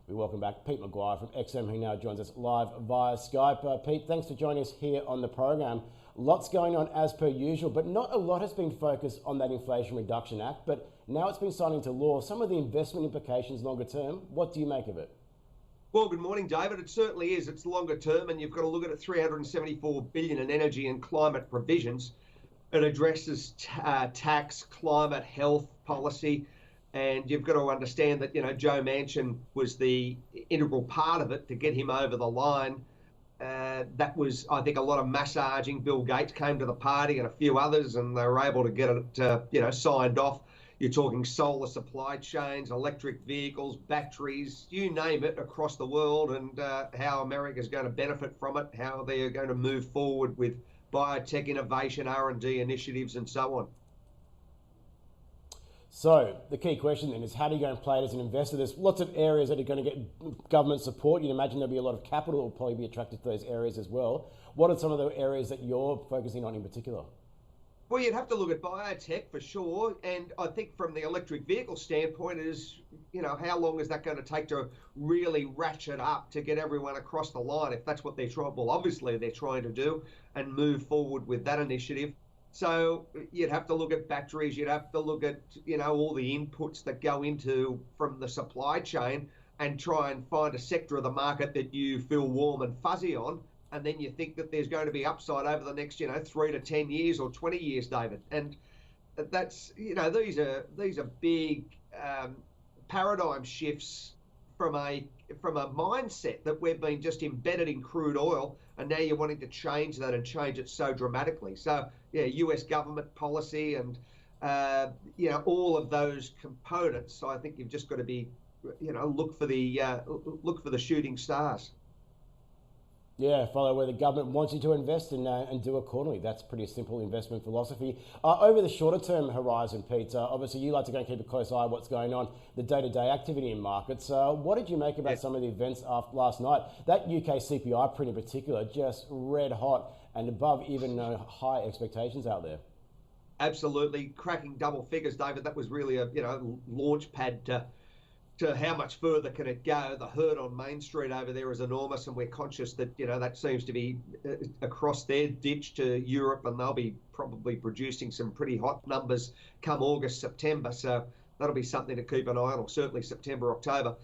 We welcome back Pete McGuire from XM, who now joins us live via Skype. Pete, thanks for joining us here on the program. Lots going on as per usual, but not a lot has been focused on that Inflation Reduction Act, but now it's been signed into law. Some of the investment implications longer term, what do you make of it? Well, good morning, David. It certainly is. It's longer term, and you've got to look at it. $374 billion in energy and climate provisions. It addresses tax, climate, health policy, and you've got to understand that Joe Manchin was the integral part of it to get him over the line. That was, I think, a lot of massaging. Bill Gates came to the party and a few others, and they were able to get it, signed off. You're talking solar supply chains, electric vehicles, batteries, you name it, across the world, and how America is going to benefit from it, how they are going to move forward with biotech innovation, R&D initiatives, and so on. So the key question then is, how do you go and play it as an investor? There's lots of areas that are going to get government support. You'd imagine there'll be a lot of capital that will probably be attracted to those areas as well. What are some of the areas that you're focusing on in particular? Well, you'd have to look at biotech for sure, and I think from the electric vehicle standpoint is, how long is that going to take to really ratchet up to get everyone across the line, if that's what they're trying, well, obviously they're trying to do, and move forward with that initiative. So you'd have to look at batteries, you'd have to look at, all the inputs that go into from the supply chain, and try and find a sector of the market that you feel warm and fuzzy on. And then you think that there's going to be upside over the next, 3 to 10 years or 20 years, David. And that's, these are big paradigm shifts from a mindset that we've been just embedded in crude oil, and now you're wanting to change that and change it so dramatically. So yeah, US government policy and all of those components. So I think you've just got to be, look for the shooting stars. Yeah, follow where the government wants you to invest and do accordingly. That's pretty simple investment philosophy. Over the shorter term horizon, Pete, obviously you like to go and keep a close eye on what's going on, the day-to-day activity in markets. What did you make about some of the events after last night? That UK CPI print in particular, just red hot and above even high expectations out there. Absolutely, cracking double figures, David. That was really a launch pad to how much further can it go. The herd on Main Street over there is enormous, and we're conscious that that seems to be across their ditch to Europe, and they'll be probably producing some pretty hot numbers come August, September. So that'll be something to keep an eye on, or certainly September, October.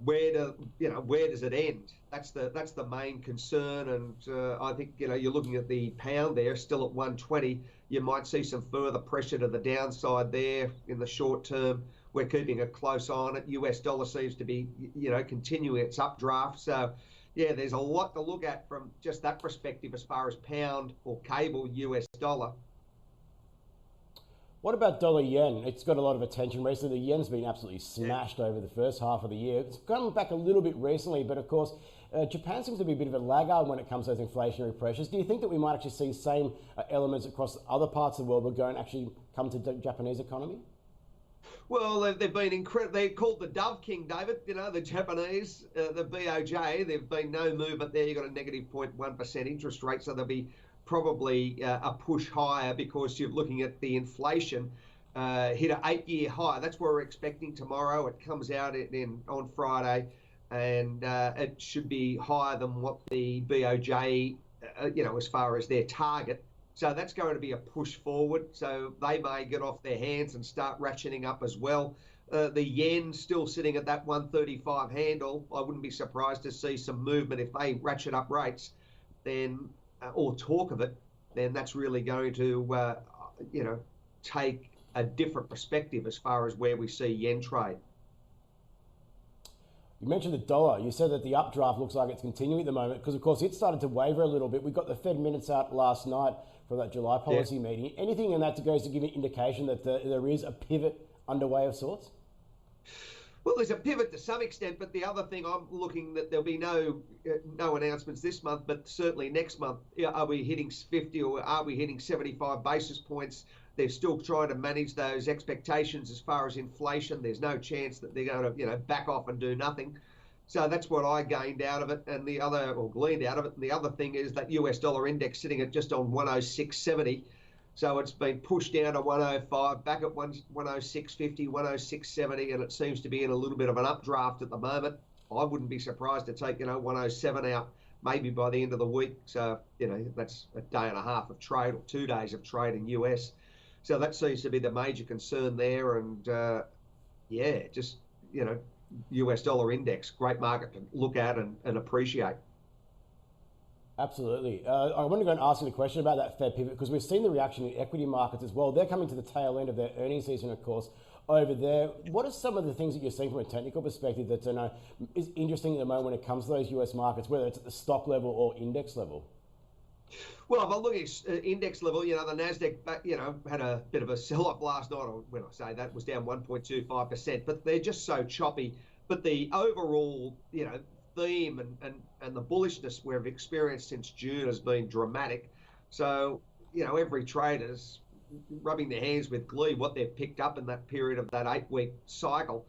Where does it end? That's the main concern, and I think you're looking at the pound there still at 120. You might see some further pressure to the downside there in the short term. We're keeping a close eye on it. US dollar seems to be, continuing its updraft. So, yeah, there's a lot to look at from just that perspective as far as pound or cable US dollar. What about dollar yen? It's got a lot of attention recently. The yen's been absolutely smashed over the first half of the year. It's come back a little bit recently, but of course, Japan seems to be a bit of a laggard when it comes to those inflationary pressures. Do you think that we might actually see same elements across other parts of the world will go and actually come to the Japanese economy? Well, they've been incredible. They're called the Dove King, David. The Japanese, the BOJ. There've been no movement there. You've got a negative 0.1% interest rate, so there'll be probably a push higher because you're looking at the inflation hit an 8-year high. That's what we're expecting tomorrow. It comes out on Friday, and it should be higher than what the BOJ, as far as their target. So that's going to be a push forward. So they may get off their hands and start ratcheting up as well. The yen still sitting at that 135 handle. I wouldn't be surprised to see some movement if they ratchet up rates, then or talk of it. Then that's really going to take a different perspective as far as where we see yen trade. You mentioned the dollar. You said that the updraft looks like it's continuing at the moment because, of course, it started to waver a little bit. We got the Fed minutes out last night from that July policy meeting. Anything in that goes to give an indication that there is a pivot underway of sorts? Well, there's a pivot to some extent, but the other thing I'm looking that there'll be no announcements this month, but certainly next month. Are we hitting 50 or are we hitting 75 basis points? They're still trying to manage those expectations as far as inflation. There's no chance that they're going to, back off and do nothing. So that's what I gained out of it, and gleaned out of it. And the other thing is that US dollar index sitting at just on 106.70. So it's been pushed down to 105, back at 106.50, 106.70, and it seems to be in a little bit of an updraft at the moment. I wouldn't be surprised to take, 107 out maybe by the end of the week. So, that's a day and a half of trade or 2 days of trade in US. So that seems to be the major concern there. And just, US dollar index, great market to look at and appreciate. Absolutely. I want to go and ask you the question about that Fed pivot, because we've seen the reaction in equity markets as well. They're coming to the tail end of their earnings season, of course, over there. What are some of the things that you're seeing from a technical perspective that is interesting at the moment when it comes to those US markets, whether it's at the stock level or index level? Well, if I look at index level, the Nasdaq, had a bit of a sell-off last night. Or when I say that, was down 1.25%. But they're just so choppy. But the overall, theme and the bullishness we've experienced since June has been dramatic. So, every trader's rubbing their hands with glee what they've picked up in that period of that 8-week cycle.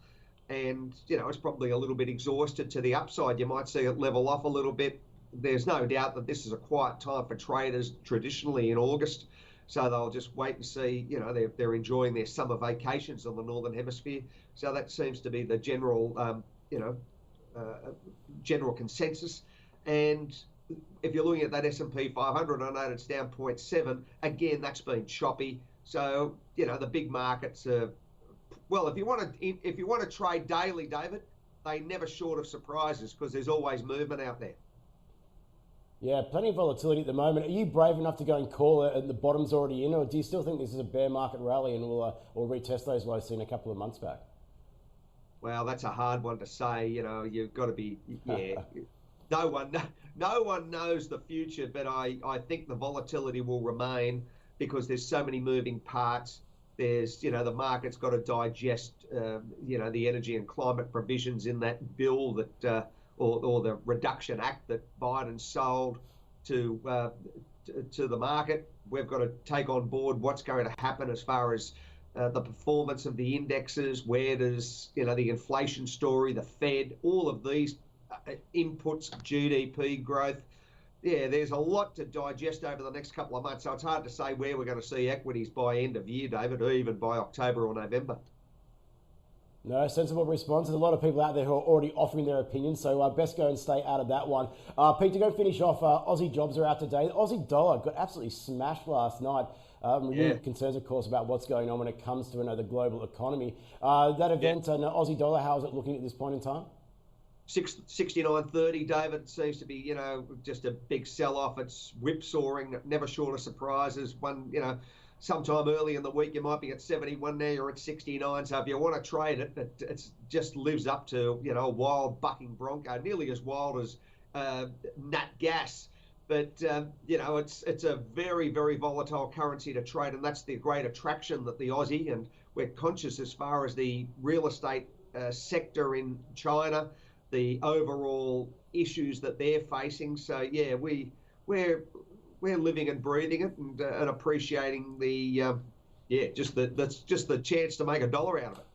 And, it's probably a little bit exhausted to the upside. You might see it level off a little bit. There's no doubt that this is a quiet time for traders traditionally in August. So they'll just wait and see, they're enjoying their summer vacations on the Northern Hemisphere. So that seems to be the general, general consensus. And if you're looking at that S&P 500, I know it's down 0.7. Again, that's been choppy. So, the big markets are, well, if you want to trade daily, David, they never short of surprises because there's always movement out there. Yeah, plenty of volatility at the moment. Are you brave enough to go and call it and the bottom's already in, or do you still think this is a bear market rally and we'll retest those lows seen a couple of months back? Well, that's a hard one to say. You've got to be, no one knows the future, but I think the volatility will remain because there's so many moving parts. There's, the market's got to digest, the energy and climate provisions in that bill that, or the Reduction Act that Biden sold to the market. We've got to take on board what's going to happen as far as the performance of the indexes, where does, the inflation story, the Fed, all of these inputs, GDP growth. Yeah, there's a lot to digest over the next couple of months. So it's hard to say where we're going to see equities by end of year, David, or even by October or November. No, sensible response. There's a lot of people out there who are already offering their opinions, so best go and stay out of that one. Pete, to go finish off, Aussie jobs are out today. The Aussie dollar got absolutely smashed last night. Really concerns, of course, about what's going on when it comes to the global economy. That event, Aussie dollar, how is it looking at this point in time? 69.30, David, seems to be, just a big sell-off. It's whipsawing, never short of surprises. Sometime early in the week, you might be at 71 now, you're at 69. So if you want to trade it, it just lives up to, a wild bucking bronco, nearly as wild as nat gas. But, it's a very, very volatile currency to trade. And that's the great attraction that the Aussie, and we're conscious as far as the real estate sector in China, the overall issues that they're facing. So, yeah, we're living and breathing it and appreciating the, that's just the chance to make $1 out of it.